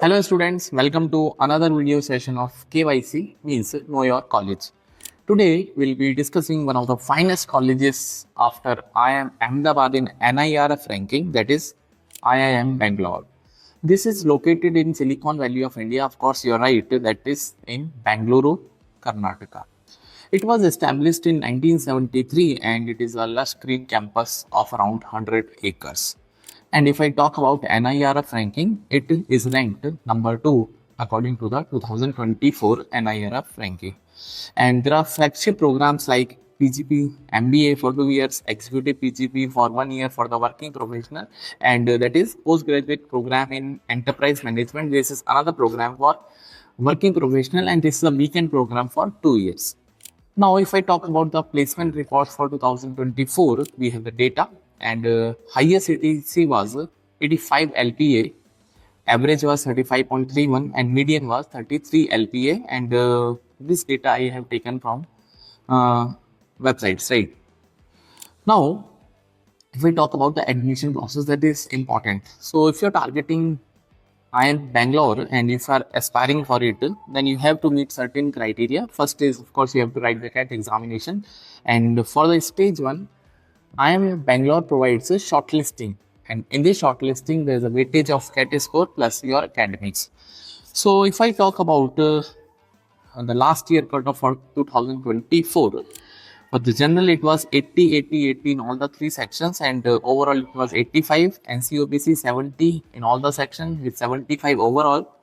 Hello students, welcome to another video session of KYC means Know Your College. Today we'll be discussing one of the finest colleges after IIM Ahmedabad in NIRF ranking, that is IIM Bangalore. This is located in Silicon Valley of India. Of course, you're right, that is in Bangalore, Karnataka. It was established in 1973 and it is a lush green campus of around 100 acres. And if I talk about NIRF ranking, it is ranked number 2 according to the 2024 NIRF ranking. And there are flagship programs like PGP, MBA for 2 years, Executive PGP for 1 year for the working professional, and that is postgraduate program in enterprise management. This is another program for working professional, and this is a weekend program for 2 years. Now, if I talk about the placement reports for 2024, we have the data, and highest ETC was 85 LPA, average was 35.31, and median was 33 LPA. And this data I have taken from websites, right? Now, if we talk about the admission process, that is important. So, if you're targeting IIM Bangalore and if you are aspiring for it, then you have to meet certain criteria. First is, of course, you have to write the CAT examination. And for the stage 1, IIM Bangalore provides a shortlisting. And in this shortlisting, there is a weightage of CAT score plus your academics. So if I talk about the last year cutoff for 2024, for the general, it was 80, 80, 80 in all the 3 sections, and overall it was 85, NCOBC 70 in all the sections with 75 overall,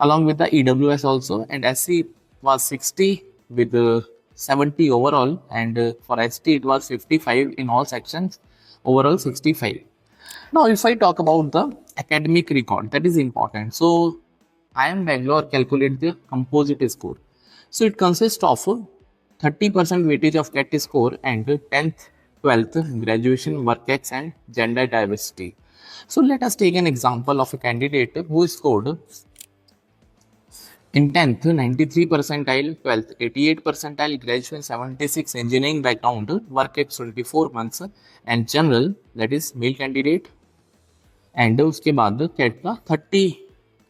along with the EWS also, and SC was 60 with 70 overall, and for ST it was 55 in all sections, overall 65. Now, if I talk about the academic record, that is important. So, IIM Bangalore calculates the composite score. So, it consists of 30% weightage of CAT score and 10th, 12th, graduation, work ex and gender diversity. So let us take an example of a candidate who scored in 10th 93 percentile, 12th 88 percentile, graduation 76, engineering background, work ex 24 months and general, that is male candidate, and उसके बाद CAT का 30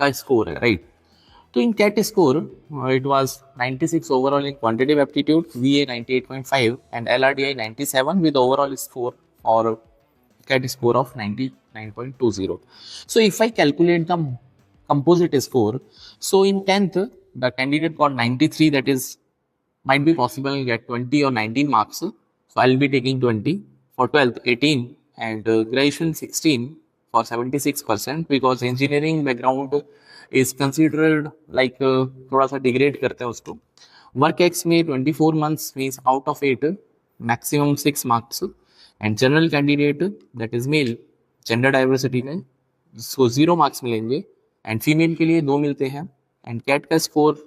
का score है, right? तो इन CAT score, it was 96 overall in quantitative aptitude, VA 98.5 and LRDI 97 with overall score or CAT score of 99.20. So if I calculate the composite score, so in 10th, the candidate got 93, that is, might be possible to get 20 or 19 marks. So I'll be taking 20. For 12th, 18 and graduation 16 for 76% because engineering background is considered like थोड़ा सा degrade करते हैं उसको. Work ex में 24 months means out of 8 maximum 6 marks, and general candidate that is male gender diversity में so 0 marks मिलेंगे, and female के लिए 2 मिलते हैं, and CAT का स्कोर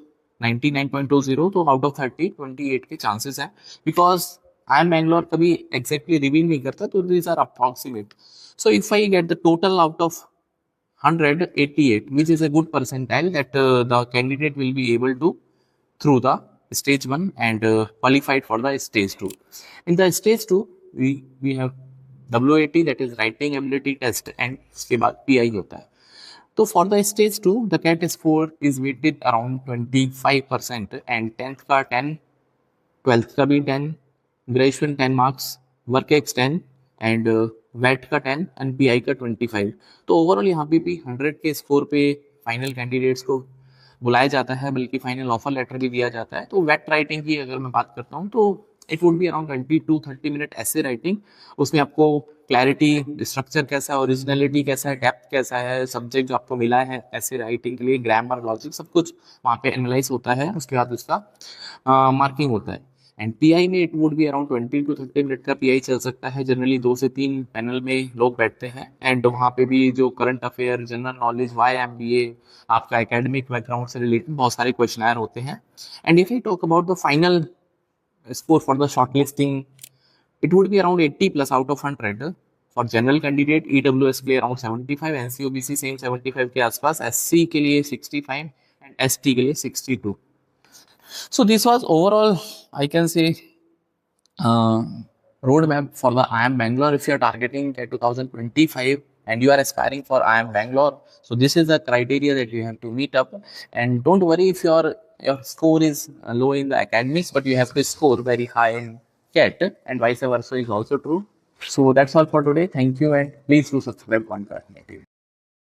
99.20, तो आउट ऑफ 30 28 के चांसेस हैं बिकॉज IIM Bangalore कभी एग्जैक्टली रिवील नहीं करता, तो these are approximate. So if I get the total out of 188, which is a good percentile that the candidate will be able to through the stage 1 and qualified for the stage 2. In the stage 2, we have WAT, that is writing ability test, and उसके बाद PI होता है. So for the stage 2, the CAT score is weighted around 25% and 10th का 10, 12th का भी 10, graduation 10 marks, work ex 10 and VAT का 10 and PI का 25. तो ओवरऑल यहाँ पे भी 100 के स्कोर पे फाइनल कैंडिडेट्स को बुलाया जाता है, बल्कि फाइनल ऑफर लेटर भी दिया जाता है. तो वेट राइटिंग की अगर मैं बात करता हूँ तो it would be around 20 to 30 minute ऐसे राइटिंग. उसमें आपको क्लैरिटी, स्ट्रक्चर कैसा है, ओरिजिनलिटी कैसा है, डेप्थ कैसा है, सब्जेक्ट जो आपको मिला है ऐसे राइटिंग के लिए, ग्रामर, लॉजिक, सब कुछ वहाँ पे एनालाइज होता है. उसके बाद उसका मार्किंग होता है. एंड PI में it would be around 20 to 30 minute का PI चल सकता है. जनरली 2 से 3 पैनल में लोग बैठते हैं, एंड वहाँ पे भी जो current affair, general knowledge, why MBA, आपका एकेडमिक बैकग्राउंड से रिलेटेड बहुत सारे क्वेश्चन होते हैं. And if you talk about the final score for the short listing, it would be around 80 plus out of 100. For general candidate EWS के लिए around 75, NCOBC same 75 के आसपास, SC के लिए 65 एंड ST के लिए 62. So this was overall, I can say, roadmap for the IIM Bangalore if you are targeting at 2025 and you are aspiring for IIM Bangalore, so this is the criteria that you have to meet up. And don't worry if your score is low in the academics, but you have to score very high in CAT, and vice versa is also true. So that's all for today. Thank you, and please do subscribe Contact Native.